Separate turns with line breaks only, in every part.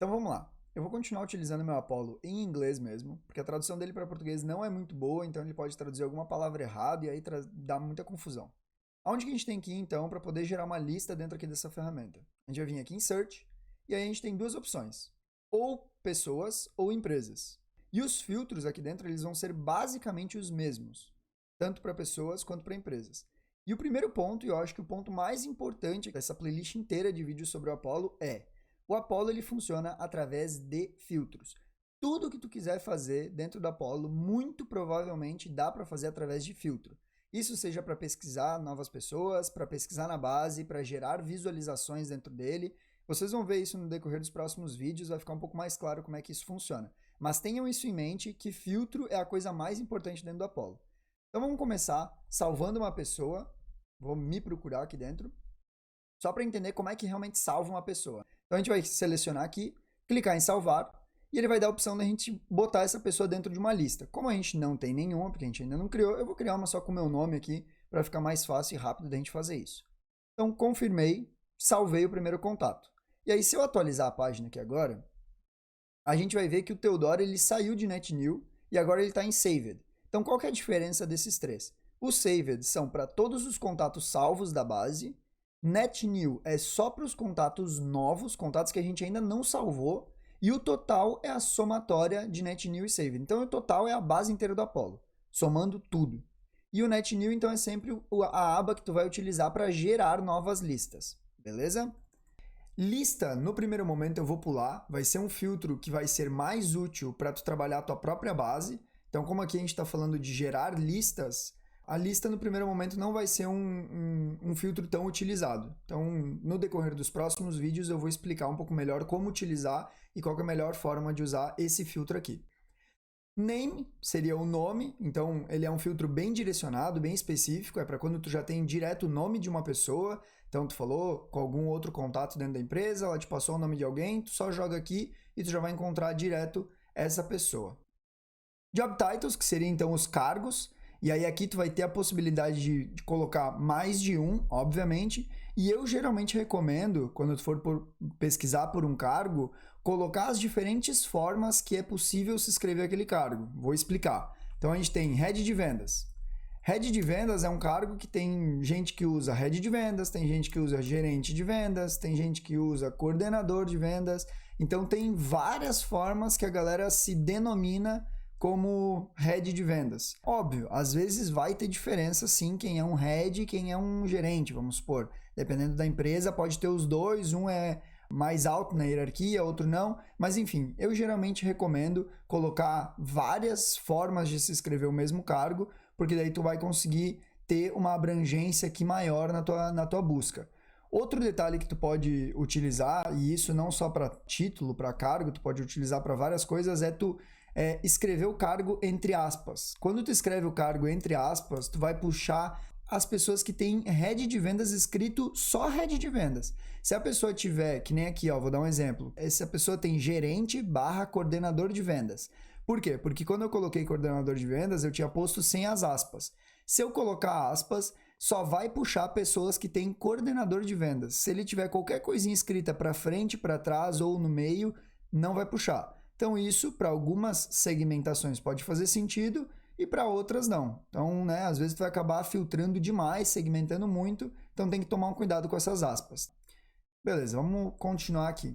Então vamos lá. Eu vou continuar utilizando meu Apollo em inglês mesmo, porque a tradução dele para português não é muito boa, então ele pode traduzir alguma palavra errada e aí dá muita confusão. Aonde que a gente tem que ir então para poder gerar uma lista dentro aqui dessa ferramenta? A gente vai vir aqui em Search e aí a gente tem duas opções: ou pessoas ou empresas. E os filtros aqui dentro eles vão ser basicamente os mesmos, tanto para pessoas quanto para empresas. E o primeiro ponto, e eu acho que o ponto mais importante dessa playlist inteira de vídeos sobre o Apollo é: o Apollo ele funciona através de filtros. Tudo que tu quiser fazer dentro do Apollo, muito provavelmente dá para fazer através de filtro. Isso seja para pesquisar novas pessoas, para pesquisar na base, para gerar visualizações dentro dele. Vocês vão ver isso no decorrer dos próximos vídeos, vai ficar um pouco mais claro como é que isso funciona. Mas tenham isso em mente que filtro é a coisa mais importante dentro do Apollo. Então vamos começar salvando uma pessoa. Vou me procurar aqui dentro, só para entender como é que realmente salva uma pessoa. Então a gente vai selecionar aqui, clicar em salvar, e ele vai dar a opção da gente botar essa pessoa dentro de uma lista. Como a gente não tem nenhuma, porque a gente ainda não criou, eu vou criar uma só com o meu nome aqui, para ficar mais fácil e rápido da gente fazer isso. Então confirmei, salvei o primeiro contato. E aí se eu atualizar a página aqui agora, a gente vai ver que o Teodoro ele saiu de NetNew e agora ele está em Saved. Então qual que é a diferença desses três? Os Saved são para todos os contatos salvos da base, NetNew é só para os contatos novos, contatos que a gente ainda não salvou, e o total é a somatória de NetNew e Saved. Então o total é a base inteira do Apollo, somando tudo. E o NetNew então é sempre a aba que tu vai utilizar para gerar novas listas, beleza? Lista, no primeiro momento eu vou pular, vai ser um filtro que vai ser mais útil para tu trabalhar a tua própria base. Então, como aqui a gente está falando de gerar listas, a lista no primeiro momento não vai ser um filtro tão utilizado. Então, no decorrer dos próximos vídeos eu vou explicar um pouco melhor como utilizar e qual é a melhor forma de usar esse filtro aqui. Name seria o nome, então ele é um filtro bem direcionado, bem específico, é para quando tu já tem direto o nome de uma pessoa, então tu falou com algum outro contato dentro da empresa, ela te passou o nome de alguém, tu só joga aqui e tu já vai encontrar direto essa pessoa. Job titles, que seriam então os cargos, e aí aqui tu vai ter a possibilidade de colocar mais de um, obviamente, e eu geralmente recomendo, quando tu for pesquisar por um cargo, colocar as diferentes formas que é possível se escrever aquele cargo. Vou explicar. Então a gente tem Head de Vendas. Head de Vendas é um cargo que tem gente que usa Head de Vendas, tem gente que usa Gerente de Vendas, tem gente que usa Coordenador de Vendas. Então tem várias formas que a galera se denomina como head de vendas. Óbvio, às vezes vai ter diferença sim quem é um head e quem é um gerente, vamos supor. Dependendo da empresa, pode ter os dois, um é mais alto na hierarquia, outro não, mas enfim, eu geralmente recomendo colocar várias formas de se escrever o mesmo cargo, porque daí tu vai conseguir ter uma abrangência aqui maior na tua busca. Outro detalhe que tu pode utilizar, e isso não só para título, para cargo, tu pode utilizar para várias coisas, é tu escrever o cargo entre aspas. Quando tu escreve o cargo entre aspas, tu vai puxar as pessoas que têm head de vendas escrito só head de vendas. Se a pessoa tiver, que nem aqui, ó, vou dar um exemplo. Se a pessoa tem gerente barra coordenador de vendas. Por quê? Porque quando eu coloquei coordenador de vendas, eu tinha posto sem as aspas. Se eu colocar aspas, só vai puxar pessoas que têm coordenador de vendas. Se ele tiver qualquer coisinha escrita para frente, para trás ou no meio, não vai puxar. Então isso para algumas segmentações pode fazer sentido e para outras não. Então, né, às vezes tu vai acabar filtrando demais, segmentando muito, então tem que tomar um cuidado com essas aspas. Beleza, vamos continuar aqui.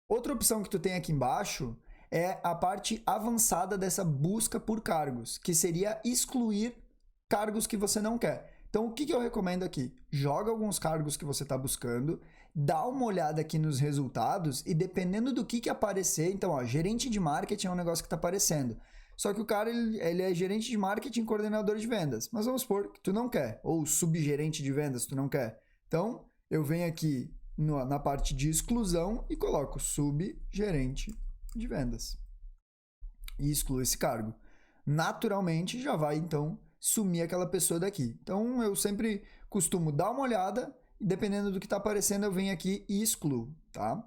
Outra opção que tu tem aqui embaixo é a parte avançada dessa busca por cargos, que seria excluir cargos que você não quer. Então, o que eu recomendo aqui? Joga alguns cargos que você está buscando, dá uma olhada aqui nos resultados e dependendo do que aparecer, então, ó, gerente de marketing é um negócio que está aparecendo. Só que o cara, ele é gerente de marketing e coordenador de vendas. Mas vamos supor que tu não quer, ou subgerente de vendas tu não quer. Então, eu venho aqui na parte de exclusão e coloco subgerente de vendas. E excluo esse cargo. Naturalmente, já vai, então, sumir aquela pessoa daqui. Então, eu sempre costumo dar uma olhada e dependendo do que está aparecendo, eu venho aqui e excluo, tá?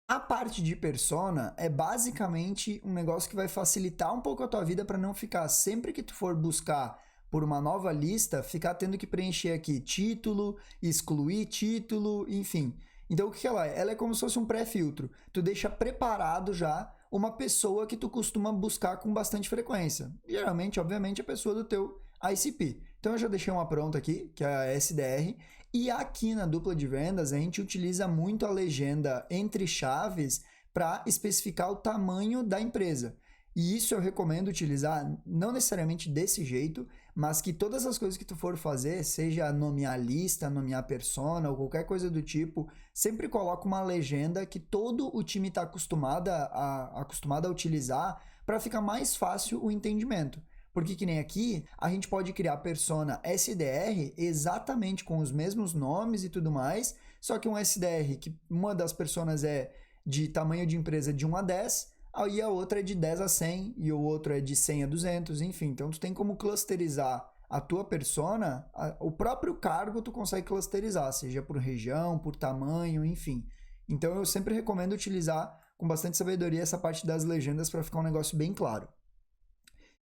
A parte de persona é basicamente um negócio que vai facilitar um pouco a tua vida para não ficar sempre que tu for buscar por uma nova lista, ficar tendo que preencher aqui título, excluir título, enfim. Então o que ela é? Ela é como se fosse um pré-filtro. Tu deixa preparado já uma pessoa que tu costuma buscar com bastante frequência. Geralmente, obviamente, a pessoa do teu ICP. Então eu já deixei uma pronta aqui, que é a SDR, e aqui na dupla de vendas a gente utiliza muito a legenda entre chaves para especificar o tamanho da empresa. E isso eu recomendo utilizar não necessariamente desse jeito, mas que todas as coisas que tu for fazer, seja nomear lista, nomear persona ou qualquer coisa do tipo, sempre coloca uma legenda que todo o time está acostumado a utilizar para ficar mais fácil o entendimento. Porque que nem aqui, a gente pode criar persona SDR exatamente com os mesmos nomes e tudo mais, só que um SDR que uma das personas é de tamanho de empresa de 1 a 10, aí a outra é de 10 a 100 e o outro é de 100 a 200, enfim. Então tu tem como clusterizar a tua persona, o próprio cargo tu consegue clusterizar, seja por região, por tamanho, enfim. Então eu sempre recomendo utilizar com bastante sabedoria essa parte das legendas para ficar um negócio bem claro.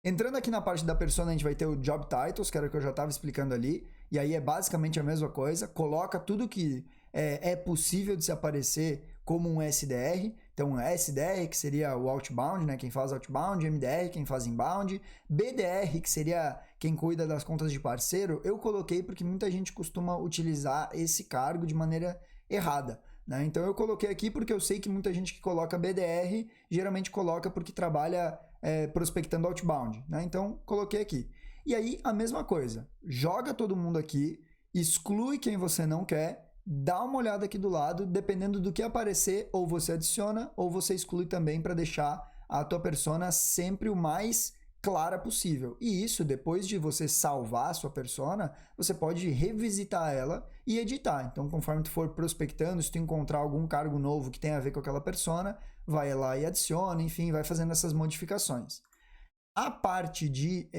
Entrando aqui na parte da persona, a gente vai ter o Job Titles, que era o que eu já estava explicando ali, e aí é basicamente a mesma coisa, coloca tudo que é possível de se aparecer como um SDR, então SDR, que seria o outbound, né, quem faz outbound, MDR, quem faz inbound, BDR, que seria quem cuida das contas de parceiro, eu coloquei porque muita gente costuma utilizar esse cargo de maneira errada. Né? Então eu coloquei aqui porque eu sei que muita gente que coloca BDR, geralmente coloca porque trabalha prospectando outbound, né? Então coloquei aqui. E aí a mesma coisa, joga todo mundo aqui, exclui quem você não quer, dá uma olhada aqui do lado, dependendo do que aparecer, ou você adiciona, ou você exclui também para deixar a tua persona sempre o mais clara possível. E isso, depois de você salvar a sua persona, você pode revisitar ela e editar. Então, conforme tu for prospectando, se tu encontrar algum cargo novo que tenha a ver com aquela persona, vai lá e adiciona, enfim, vai fazendo essas modificações. A parte de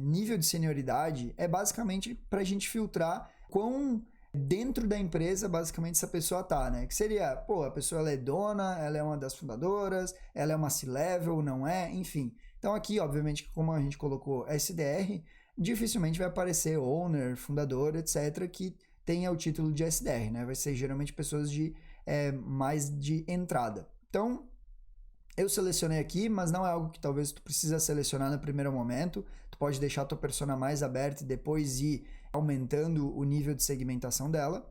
nível de senioridade é basicamente para a gente filtrar quão dentro da empresa, basicamente, essa pessoa tá, né? Que seria, pô, a pessoa ela é dona, ela é uma das fundadoras, ela é uma C-level, não é? Enfim. Então aqui, obviamente, como a gente colocou SDR, dificilmente vai aparecer owner, fundador, etc., que tenha o título de SDR, né? Vai ser geralmente pessoas de mais de entrada. Então, eu selecionei aqui, mas não é algo que talvez tu precisa selecionar no primeiro momento. Tu pode deixar a tua persona mais aberta e depois ir aumentando o nível de segmentação dela.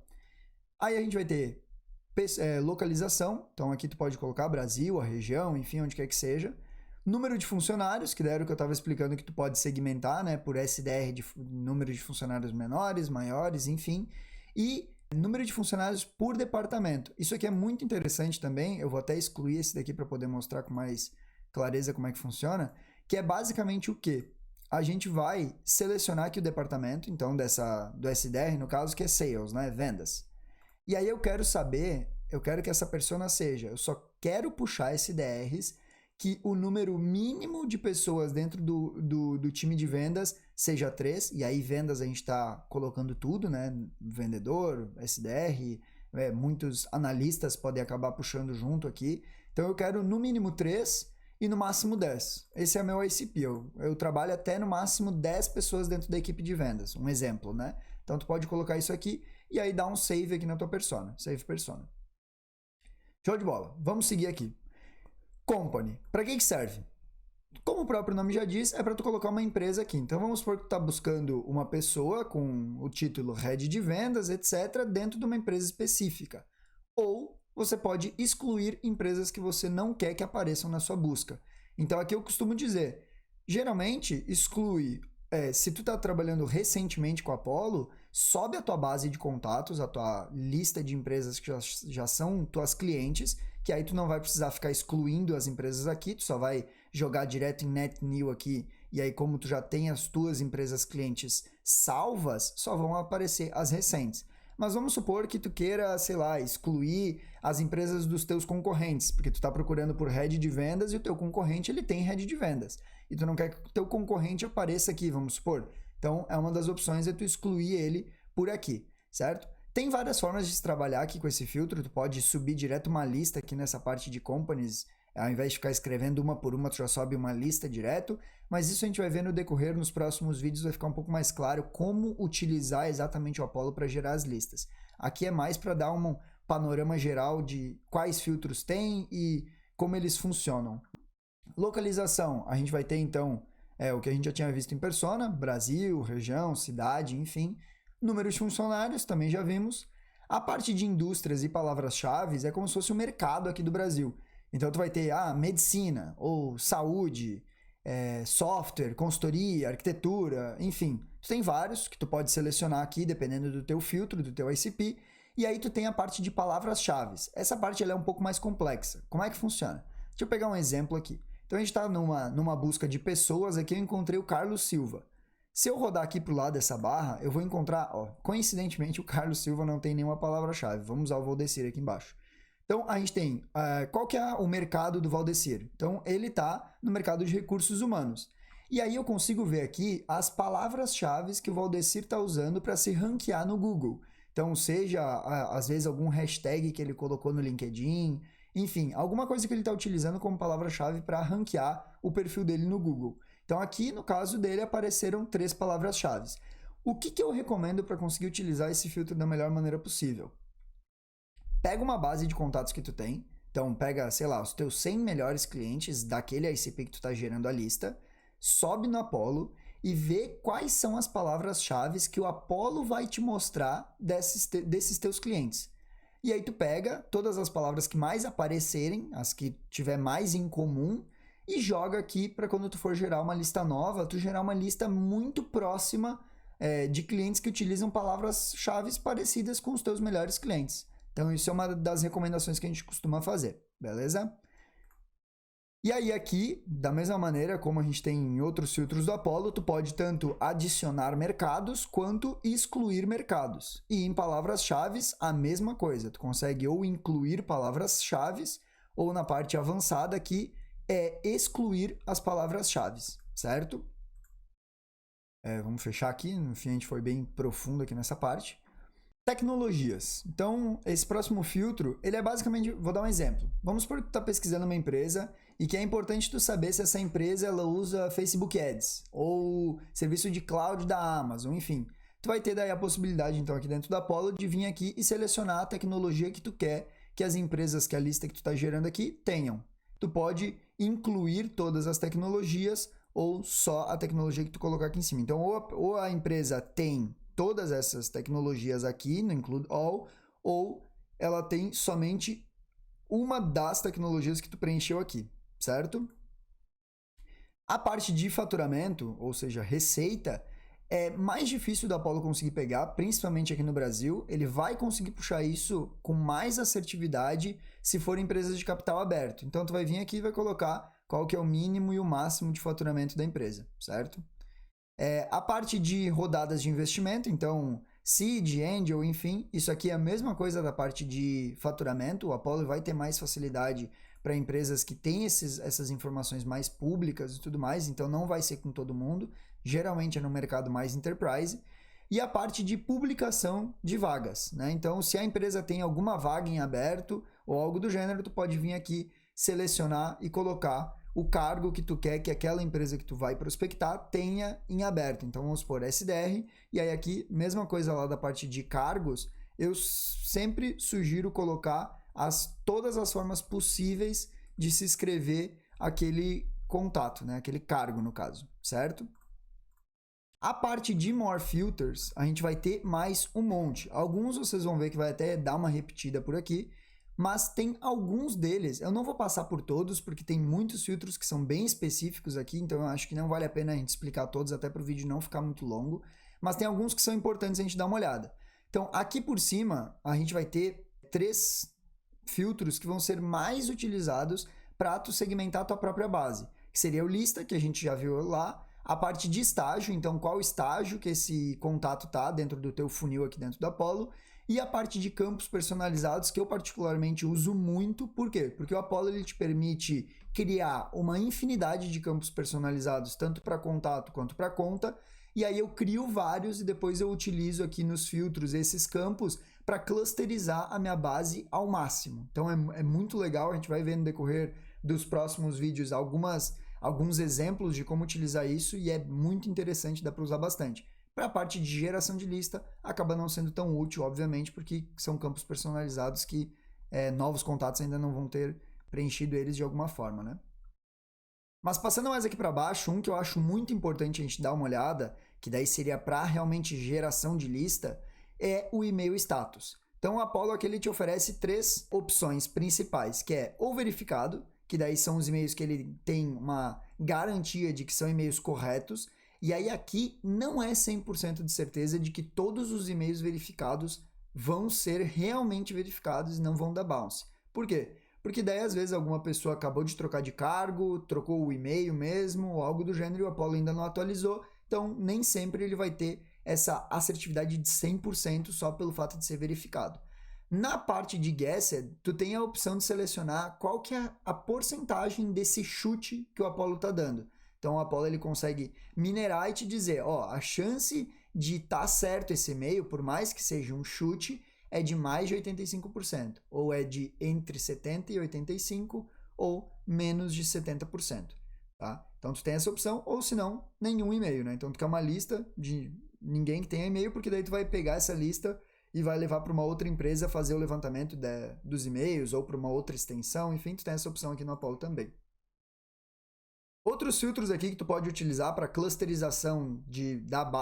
Aí a gente vai ter localização, então aqui tu pode colocar Brasil, a região, enfim, onde quer que seja. Número de funcionários, que era o que eu estava explicando que tu pode segmentar, né, por SDR de número de funcionários menores, maiores, enfim. E número de funcionários por departamento. Isso aqui é muito interessante também, eu vou até excluir esse daqui para poder mostrar com mais clareza como é que funciona, que é basicamente o quê? A gente vai selecionar aqui o departamento, então do SDR, no caso, que é Sales, né? Vendas. E aí eu quero que essa persona seja, eu só quero puxar SDRs que o número mínimo de pessoas dentro do time de vendas seja 3, e aí vendas a gente está colocando tudo, né? Vendedor, SDR, muitos analistas podem acabar puxando junto aqui. Então eu quero no mínimo 3 e no máximo 10. Esse é o meu ICP. Eu trabalho até no máximo 10 pessoas dentro da equipe de vendas. Um exemplo, né? Então tu pode colocar isso aqui e aí dar um save aqui na tua persona. Save persona. Show de bola. Vamos seguir aqui. Company. Para que serve? Como o próprio nome já diz, é para tu colocar uma empresa aqui. Então vamos supor que tu está buscando uma pessoa com o título Head de Vendas, etc., dentro de uma empresa específica. Ou você pode excluir empresas que você não quer que apareçam na sua busca. Então aqui eu costumo dizer, geralmente exclui, se tu está trabalhando recentemente com a Apollo, sobe a tua base de contatos, a tua lista de empresas que já são tuas clientes, que aí tu não vai precisar ficar excluindo as empresas aqui, tu só vai jogar direto em Net New aqui, e aí como tu já tem as tuas empresas clientes salvas, só vão aparecer as recentes. Mas vamos supor que tu queira, sei lá, excluir as empresas dos teus concorrentes, porque tu está procurando por head de vendas e o teu concorrente ele tem head de vendas. E tu não quer que o teu concorrente apareça aqui, vamos supor. Então, é uma das opções tu excluir ele por aqui, certo? Tem várias formas de se trabalhar aqui com esse filtro. Tu pode subir direto uma lista aqui nessa parte de companies. Ao invés de ficar escrevendo uma por uma, tu já sobe uma lista direto. Mas isso a gente vai ver no decorrer, nos próximos vídeos vai ficar um pouco mais claro como utilizar exatamente o Apollo para gerar as listas. Aqui é mais para dar um panorama geral de quais filtros tem e como eles funcionam. Localização, a gente vai ter então o que a gente já tinha visto em Persona, Brasil, região, cidade, enfim. Número de funcionários, também já vimos. A parte de indústrias e palavras-chave é como se fosse o mercado aqui do Brasil. Então tu vai ter medicina, ou saúde, software, consultoria, arquitetura, enfim. Tu tem vários que tu pode selecionar aqui, dependendo do teu filtro, do teu ICP. E aí tu tem a parte de palavras-chave. Essa parte ela é um pouco mais complexa. Como é que funciona? Deixa eu pegar um exemplo aqui. Então a gente está numa busca de pessoas, aqui eu encontrei o Carlos Silva. Se eu rodar aqui para o lado dessa barra, eu vou encontrar, coincidentemente o Carlos Silva não tem nenhuma palavra-chave. Vamos usar o Valdecir aqui embaixo. Então a gente tem, qual que é o mercado do Valdecir? Então ele está no mercado de recursos humanos. E aí eu consigo ver aqui as palavras-chave que o Valdecir está usando para se ranquear no Google. Então seja, às vezes, algum hashtag que ele colocou no LinkedIn, enfim, alguma coisa que ele está utilizando como palavra-chave para ranquear o perfil dele no Google. Então aqui, no caso dele, apareceram 3 palavras-chave. O que eu recomendo para conseguir utilizar esse filtro da melhor maneira possível? Pega uma base de contatos que tu tem, então pega, sei lá, os teus 100 melhores clientes daquele ICP que tu está gerando a lista, sobe no Apollo e vê quais são as palavras-chave que o Apollo vai te mostrar desses teus clientes. E aí tu pega todas as palavras que mais aparecerem, as que tiver mais em comum, e joga aqui para quando tu for gerar uma lista nova, tu gerar uma lista muito próxima de clientes que utilizam palavras-chave parecidas com os teus melhores clientes. Então isso é uma das recomendações que a gente costuma fazer, beleza? E aí aqui, da mesma maneira como a gente tem em outros filtros do Apollo, tu pode tanto adicionar mercados quanto excluir mercados. E em palavras-chave, a mesma coisa. Tu consegue ou incluir palavras-chave, ou na parte avançada aqui, excluir as palavras-chave, certo? Vamos fechar aqui, no fim a gente foi bem profundo aqui nessa parte. Tecnologias. Então, esse próximo filtro, ele é basicamente, vou dar um exemplo. Vamos supor que tu está pesquisando uma empresa e que é importante tu saber se essa empresa ela usa Facebook Ads ou serviço de cloud da Amazon, enfim. Tu vai ter daí a possibilidade, então, aqui dentro da Apollo, de vir aqui e selecionar a tecnologia que tu quer que as empresas, que a lista que tu está gerando aqui, tenham. Tu pode incluir todas as tecnologias ou só a tecnologia que tu colocar aqui em cima. Então, ou a empresa tem todas essas tecnologias aqui, no Include All, ou ela tem somente uma das tecnologias que tu preencheu aqui, certo? A parte de faturamento, ou seja, receita, é mais difícil da Apollo conseguir pegar, principalmente aqui no Brasil. Ele vai conseguir puxar isso com mais assertividade se for empresas de capital aberto. Então, tu vai vir aqui e vai colocar qual que é o mínimo e o máximo de faturamento da empresa, certo? A parte de rodadas de investimento, então seed, angel, enfim, isso aqui é a mesma coisa da parte de faturamento. O Apollo vai ter mais facilidade para empresas que têm essas informações mais públicas e tudo mais, então não vai ser com todo mundo, geralmente é no mercado mais enterprise. E a parte de publicação de vagas, né? Então, se a empresa tem alguma vaga em aberto ou algo do gênero, tu pode vir aqui, selecionar e colocar o cargo que tu quer que aquela empresa que tu vai prospectar tenha em aberto. Então, vamos supor SDR, e aí aqui, mesma coisa lá da parte de cargos, eu sempre sugiro colocar todas as formas possíveis de se escrever aquele contato, né? Aquele cargo, no caso, certo? A parte de More Filters, a gente vai ter mais um monte. Alguns vocês vão ver que vai até dar uma repetida por aqui, mas tem alguns deles, eu não vou passar por todos, porque tem muitos filtros que são bem específicos aqui, então eu acho que não vale a pena a gente explicar todos, até para o vídeo não ficar muito longo, mas tem alguns que são importantes a gente dar uma olhada. Então, aqui por cima, a gente vai ter 3 filtros que vão ser mais utilizados para tu segmentar a tua própria base, que seria o lista, que a gente já viu lá, a parte de estágio, então qual estágio que esse contato tá dentro do teu funil aqui dentro do Apollo, e a parte de campos personalizados, que eu particularmente uso muito. Por quê? Porque o Apollo ele te permite criar uma infinidade de campos personalizados, tanto para contato quanto para conta, e aí eu crio vários e depois eu utilizo aqui nos filtros esses campos para clusterizar a minha base ao máximo. Então é muito legal, a gente vai ver no decorrer dos próximos vídeos alguns exemplos de como utilizar isso, e é muito interessante, dá para usar bastante. Para a parte de geração de lista, acaba não sendo tão útil, obviamente, porque são campos personalizados que novos contatos ainda não vão ter preenchido eles de alguma forma, né? Mas passando mais aqui para baixo, um que eu acho muito importante a gente dar uma olhada, que daí seria para realmente geração de lista, é o e-mail status. Então o Apollo aqui ele te oferece 3 opções principais, que é ou verificado, que daí são os e-mails que ele tem uma garantia de que são e-mails corretos, e aí aqui não é 100% de certeza de que todos os e-mails verificados vão ser realmente verificados e não vão dar bounce. Por quê? Porque daí às vezes alguma pessoa acabou de trocar de cargo, trocou o e-mail mesmo, ou algo do gênero, e o Apollo ainda não atualizou, então nem sempre ele vai ter essa assertividade de 100% só pelo fato de ser verificado. Na parte de Guessed, tu tem a opção de selecionar qual que é a porcentagem desse chute que o Apollo está dando. Então o Apollo ele consegue minerar e te dizer, ó, a chance de estar certo esse e-mail, por mais que seja um chute, é de mais de 85%, ou é de entre 70% e 85%, ou menos de 70%, tá? Então tu tem essa opção, ou se não, nenhum e-mail, né? Então tu quer uma lista de ninguém que tenha e-mail, porque daí tu vai pegar essa lista e vai levar para uma outra empresa fazer o levantamento dos e-mails, ou para uma outra extensão, enfim, tu tem essa opção aqui no Apollo também. Outros filtros aqui que tu pode utilizar para clusterização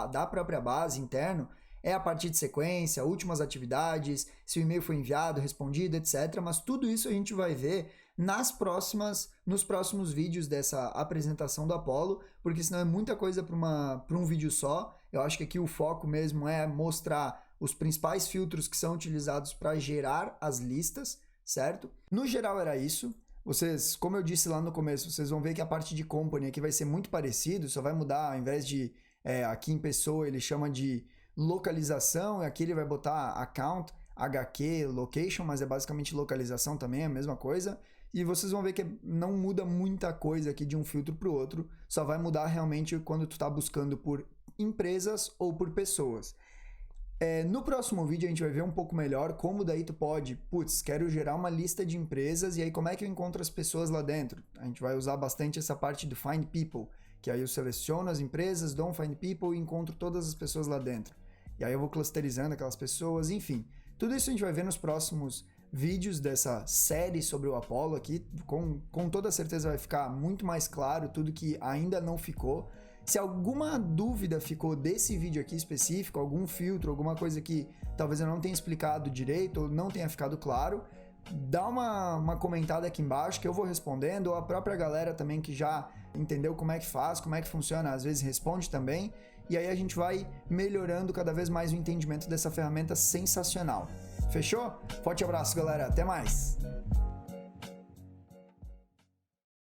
da própria base interno é a partir de sequência, últimas atividades, se o e-mail foi enviado, respondido, etc. Mas tudo isso a gente vai ver nos próximos vídeos dessa apresentação do Apollo, porque senão é muita coisa para um vídeo só. Eu acho que aqui o foco mesmo é mostrar os principais filtros que são utilizados para gerar as listas, certo? No geral era isso. Vocês, como eu disse lá no começo, vocês vão ver que a parte de company aqui vai ser muito parecido, só vai mudar, ao invés de aqui em pessoa ele chama de localização, e aqui ele vai botar account, HQ, location, mas é basicamente localização também, é a mesma coisa. E vocês vão ver que não muda muita coisa aqui de um filtro para o outro, só vai mudar realmente quando tu está buscando por empresas ou por pessoas. No próximo vídeo a gente vai ver um pouco melhor como daí tu pode, quero gerar uma lista de empresas e aí como é que eu encontro as pessoas lá dentro. A gente vai usar bastante essa parte do Find People, que aí eu seleciono as empresas, dou um Find People e encontro todas as pessoas lá dentro. E aí eu vou clusterizando aquelas pessoas, enfim. Tudo isso a gente vai ver nos próximos vídeos dessa série sobre o Apollo aqui. Com toda certeza vai ficar muito mais claro tudo que ainda não ficou. Se alguma dúvida ficou desse vídeo aqui específico, algum filtro, alguma coisa que talvez eu não tenha explicado direito ou não tenha ficado claro, dá uma comentada aqui embaixo que eu vou respondendo, ou a própria galera também que já entendeu como é que faz, como é que funciona, às vezes responde também, e aí a gente vai melhorando cada vez mais o entendimento dessa ferramenta sensacional. Fechou? Forte abraço, galera. Até mais!